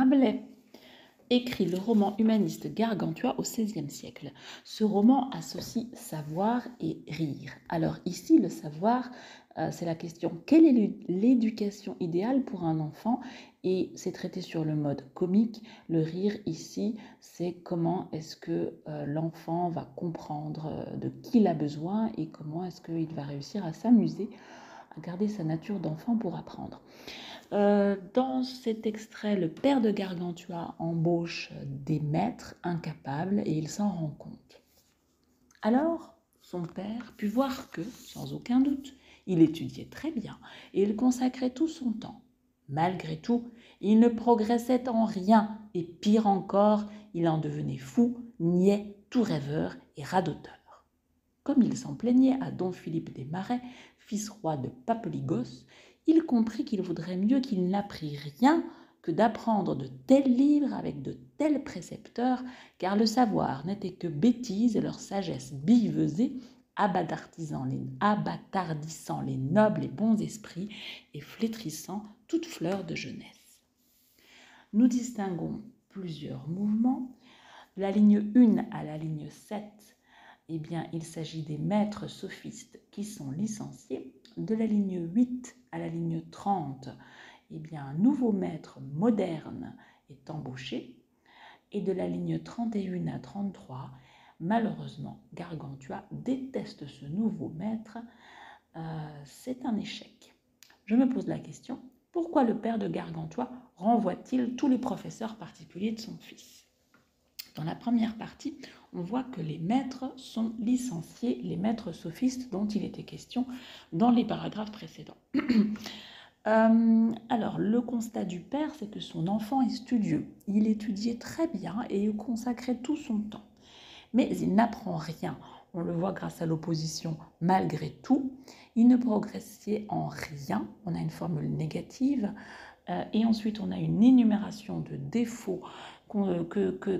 Rabelais écrit le roman humaniste Gargantua au XVIe siècle. Ce roman associe savoir et rire. Alors ici, le savoir, c'est la question: quelle est l'éducation idéale pour un enfant? Et c'est traité sur le mode comique. Le rire ici, c'est comment est-ce que l'enfant va comprendre de qui il a besoin et comment est-ce qu'il va réussir à s'amuser, à garder sa nature d'enfant pour apprendre. Dans cet extrait, le père de Gargantua embauche des maîtres incapables et il s'en rend compte. Alors, son père put voir que, sans aucun doute, il étudiait très bien et il consacrait tout son temps. Malgré tout, il ne progressait en rien et pire encore, il en devenait fou, niais, tout rêveur et radoteur. Comme il s'en plaignait à don Philippe des Marais, fils roi de Papeligos, il comprit qu'il vaudrait mieux qu'il n'apprît rien que d'apprendre de tels livres avec de tels précepteurs, car le savoir n'était que bêtise et leur sagesse billevesée, abattardissant les nobles et bons esprits et flétrissant toute fleur de jeunesse. Nous distinguons plusieurs mouvements. De la ligne 1 à la ligne 7, eh bien, il s'agit des maîtres sophistes qui sont licenciés. De la ligne 8 à la ligne 30, eh bien, un nouveau maître moderne est embauché. Et de la ligne 31 à 33, malheureusement, Gargantua déteste ce nouveau maître. C'est un échec. Je me pose la question, pourquoi le père de Gargantua renvoie-t-il tous les professeurs particuliers de son fils? Dans la première partie, on voit que les maîtres sont licenciés, les maîtres sophistes dont il était question dans les paragraphes précédents. Alors, le constat du père, c'est que son enfant est studieux. Il étudiait très bien et il consacrait tout son temps. Mais il n'apprend rien. On le voit grâce à l'opposition malgré tout. Il ne progressait en rien. On a une formule négative. Et ensuite, on a une énumération de défauts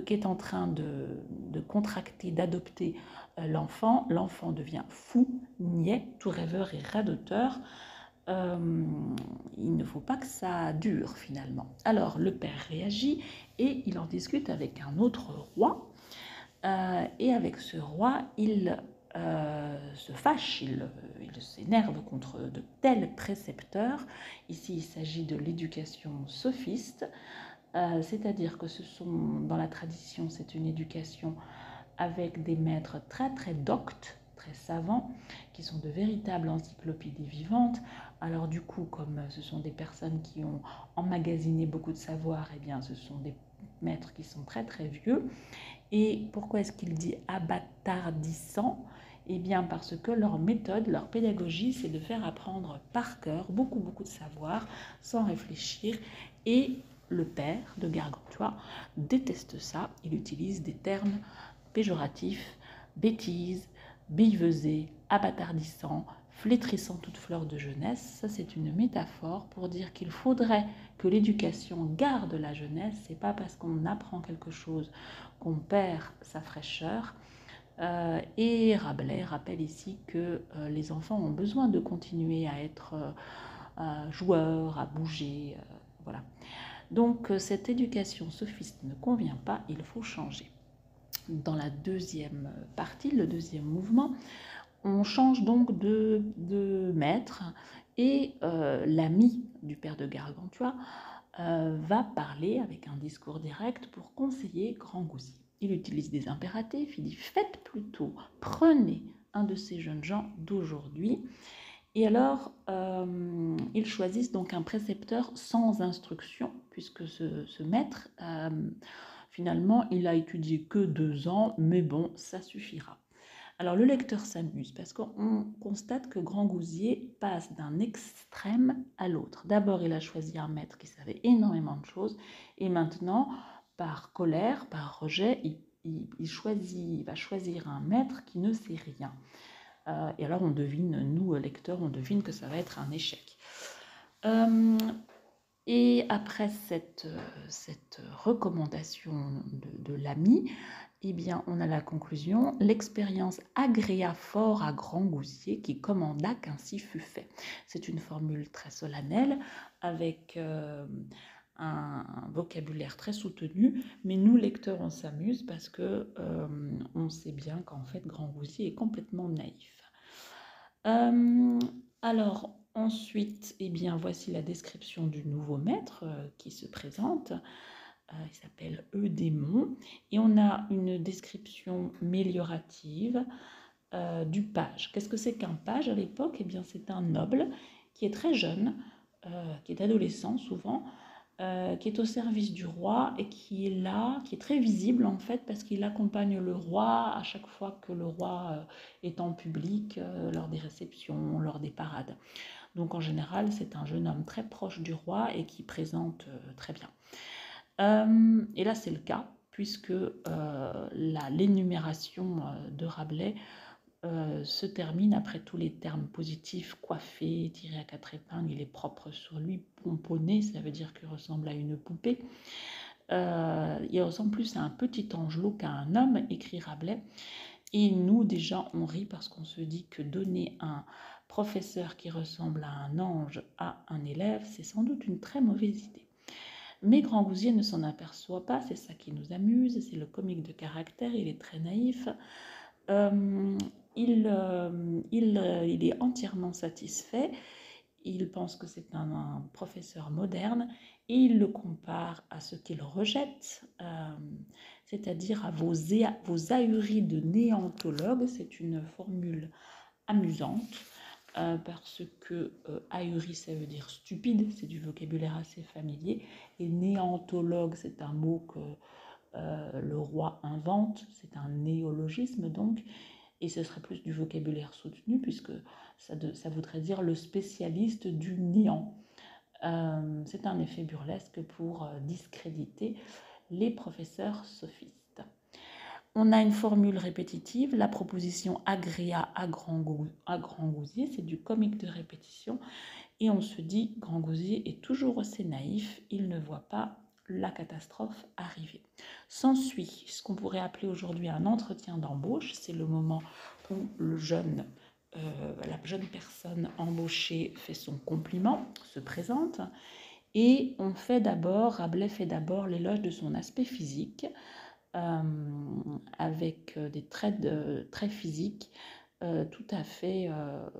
qu'est en train de contracter, d'adopter l'enfant. L'enfant devient fou, niais, tout rêveur et radoteur. Il ne faut pas que ça dure finalement. Alors le père réagit et il en discute avec un autre roi. Et avec ce roi, il se fâche, il s'énerve contre de tels précepteurs. Ici, il s'agit de l'éducation sophiste, c'est-à-dire que dans la tradition, c'est une éducation avec des maîtres très très doctes, très savants, qui sont de véritables encyclopédies vivantes. Alors du coup, comme ce sont des personnes qui ont emmagasiné beaucoup de savoir, eh bien, ce sont des maîtres qui sont très très vieux. Et pourquoi est-ce qu'il dit abattardissant? Eh bien parce que leur méthode, leur pédagogie, c'est de faire apprendre par cœur beaucoup de savoir sans réfléchir. Et le père de Gargantua déteste ça. Il utilise des termes péjoratifs: bêtise, billevesée, abattardissant, flétrissant toute fleur de jeunesse. Ça, c'est une métaphore pour dire qu'il faudrait que l'éducation garde la jeunesse. C'est pas parce qu'on apprend quelque chose qu'on perd sa fraîcheur. Et Rabelais rappelle ici que les enfants ont besoin de continuer à être joueurs, à bouger. Voilà. Donc cette éducation sophiste ne convient pas, il faut changer. Dans la deuxième partie, le deuxième mouvement, on change donc de maître et l'ami du père de Gargantua va parler avec un discours direct pour conseiller Grangousier. Il utilise des impératifs, il dit: faites plutôt, prenez un de ces jeunes gens d'aujourd'hui. Et alors, ils choisissent donc un précepteur sans instruction, puisque ce maître, finalement, il a étudié que 2 ans, mais bon, ça suffira. Alors le lecteur s'amuse parce qu'on constate que Grangousier passe d'un extrême à l'autre. D'abord, il a choisi un maître qui savait énormément de choses, et maintenant, par colère, par rejet, il va choisir un maître qui ne sait rien. Et alors on devine, nous lecteurs, on devine que ça va être un échec. Et après cette recommandation de l'ami, eh bien, on a la conclusion: l'expérience agréa fort à Grangousier, qui commanda qu'ainsi fût fait. C'est une formule très solennelle avec un vocabulaire très soutenu, mais nous, lecteurs, on s'amuse parce que on sait bien qu'en fait, Grangousier est complètement naïf. Alors, ensuite, eh bien, voici la description du nouveau maître qui se présente. Il s'appelle Eudémon et on a une description méliorative du page. Qu'est-ce que c'est qu'un page à l'époque? Eh bien, c'est un noble qui est très jeune, qui est adolescent souvent, qui est au service du roi et qui est là, qui est très visible en fait parce qu'il accompagne le roi à chaque fois que le roi est en public, lors des réceptions, lors des parades. Donc en général, c'est un jeune homme très proche du roi et qui présente très bien. Et là, c'est le cas, puisque l'énumération de Rabelais se termine après tous les termes positifs: coiffé, tiré à quatre épingles, il est propre sur lui, pomponné, ça veut dire qu'il ressemble à une poupée. Il ressemble plus à un petit angelot qu'à un homme, écrit Rabelais. Et nous, déjà, on rit parce qu'on se dit que donner un professeur qui ressemble à un ange à un élève, c'est sans doute une très mauvaise idée. Mais Grangousier ne s'en aperçoit pas, c'est ça qui nous amuse, c'est le comique de caractère, il est très naïf. Il est entièrement satisfait, il pense que c'est un professeur moderne et il le compare à ce qu'il rejette, c'est-à-dire à vos ahuries de néantologue. C'est une formule amusante. Parce que ahuri, ça veut dire stupide, c'est du vocabulaire assez familier, et néantologue, c'est un mot que le roi invente, c'est un néologisme donc, et ce serait plus du vocabulaire soutenu, puisque ça voudrait dire le spécialiste du néant. C'est un effet burlesque pour discréditer les professeurs sophistes. On a une formule répétitive, la proposition agréa à Grangousier, c'est du comique de répétition, et on se dit Grangousier est toujours assez naïf, il ne voit pas la catastrophe arriver. S'ensuit ce qu'on pourrait appeler aujourd'hui un entretien d'embauche, c'est le moment où la jeune personne embauchée fait son compliment, se présente, et Rabelais fait d'abord l'éloge de son aspect physique, avec des traits physiques tout à fait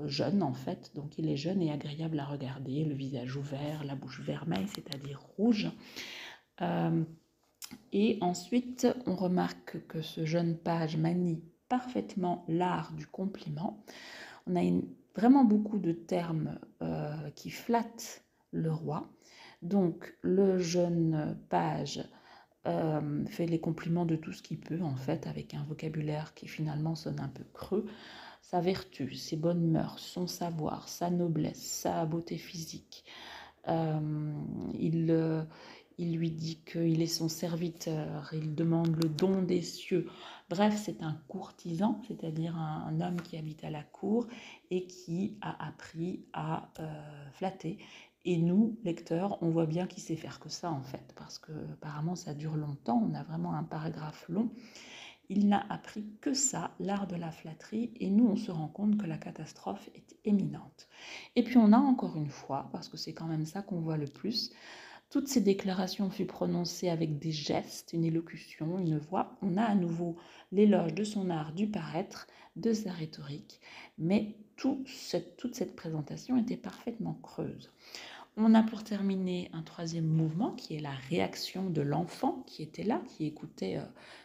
jeune en fait. Donc il est jeune et agréable à regarder, le visage ouvert, la bouche vermeille, c'est-à-dire rouge. Et ensuite, on remarque que ce jeune page manie parfaitement l'art du compliment. On a vraiment beaucoup de termes qui flattent le roi. Donc le jeune page fait les compliments de tout ce qu'il peut, en fait, avec un vocabulaire qui finalement sonne un peu creux. Sa vertu, ses bonnes mœurs, son savoir, sa noblesse, sa beauté physique. Il lui dit qu'il est son serviteur, il demande le don des cieux. Bref, c'est un courtisan, c'est-à-dire un homme qui habite à la cour et qui a appris à flatter. Et nous, lecteurs, on voit bien qu'il sait faire que ça en fait, parce que apparemment ça dure longtemps, on a vraiment un paragraphe long. Il n'a appris que ça, l'art de la flatterie, et nous on se rend compte que la catastrophe est imminente. Et puis on a encore une fois, parce que c'est quand même ça qu'on voit le plus, toutes ces déclarations furent prononcées avec des gestes, une élocution, une voix. On a à nouveau l'éloge de son art du paraître, de sa rhétorique, mais toute cette présentation était parfaitement creuse. On a pour terminer un troisième mouvement qui est la réaction de l'enfant qui était là, qui écoutait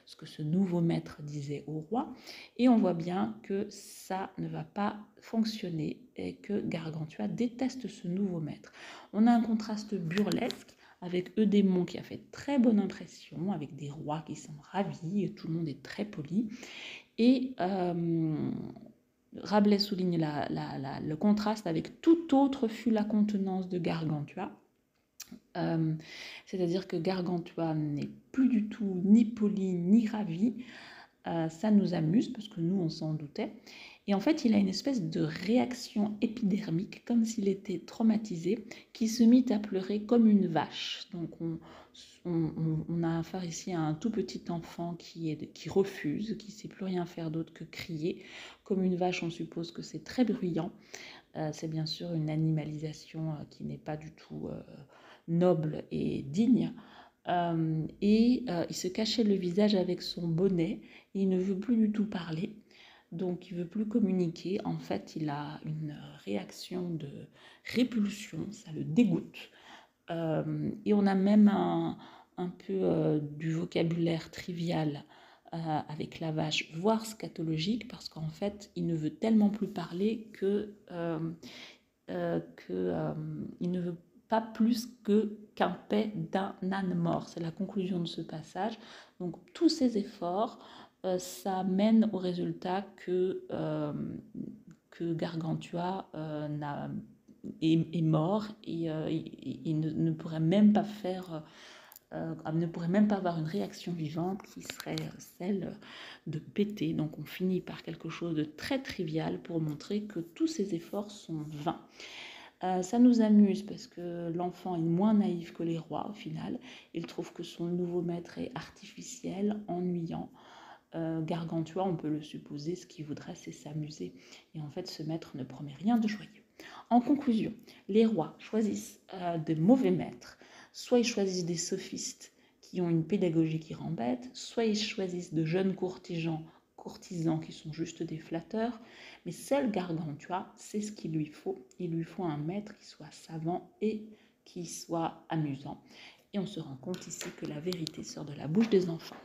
ce que ce nouveau maître disait au roi. Et on voit bien que ça ne va pas fonctionner et que Gargantua déteste ce nouveau maître. On a un contraste burlesque avec Eudémon qui a fait très bonne impression, avec des rois qui sont ravis, tout le monde est très poli. Et Rabelais souligne le contraste avec tout autre fut la contenance de Gargantua. C'est-à-dire que Gargantua n'est plus du tout ni poli ni ravi. Ça nous amuse parce que nous on s'en doutait. Et en fait il a une espèce de réaction épidermique, comme s'il était traumatisé, qui se mit à pleurer comme une vache. Donc on a affaire ici à un tout petit enfant qui refuse, qui ne sait plus rien faire d'autre que crier. Comme une vache, on suppose que c'est très bruyant. C'est bien sûr une animalisation qui n'est pas du tout noble et digne. Il se cachait le visage avec son bonnet. Il ne veut plus du tout parler, donc il veut plus communiquer. En fait, il a une réaction de répulsion, ça le dégoûte. Et on a même un peu du vocabulaire trivial avec la vache, voire scatologique, parce qu'en fait, il ne veut tellement plus parler il ne veut pas plus qu'un paix d'un âne mort. C'est la conclusion de ce passage. Donc tous ces efforts, ça mène au résultat que Gargantua est mort et il ne pourrait même pas faire ne pourrait même pas avoir une réaction vivante qui serait celle de péter. Donc on finit par quelque chose de très trivial pour montrer que tous ces efforts sont vains. Ça nous amuse parce que l'enfant est moins naïf que les rois au final. Il trouve que son nouveau maître est artificiel, ennuyant. Gargantua, on peut le supposer, ce qu'il voudrait, c'est s'amuser. Et en fait, ce maître ne promet rien de joyeux. En conclusion, les rois choisissent de mauvais maîtres. Soit ils choisissent des sophistes qui ont une pédagogie qui rend bête, soit ils choisissent de jeunes courtisans qui sont juste des flatteurs. Mais seul Gargantua, c'est ce qu'il lui faut. Il lui faut un maître qui soit savant et qui soit amusant. Et on se rend compte ici que la vérité sort de la bouche des enfants.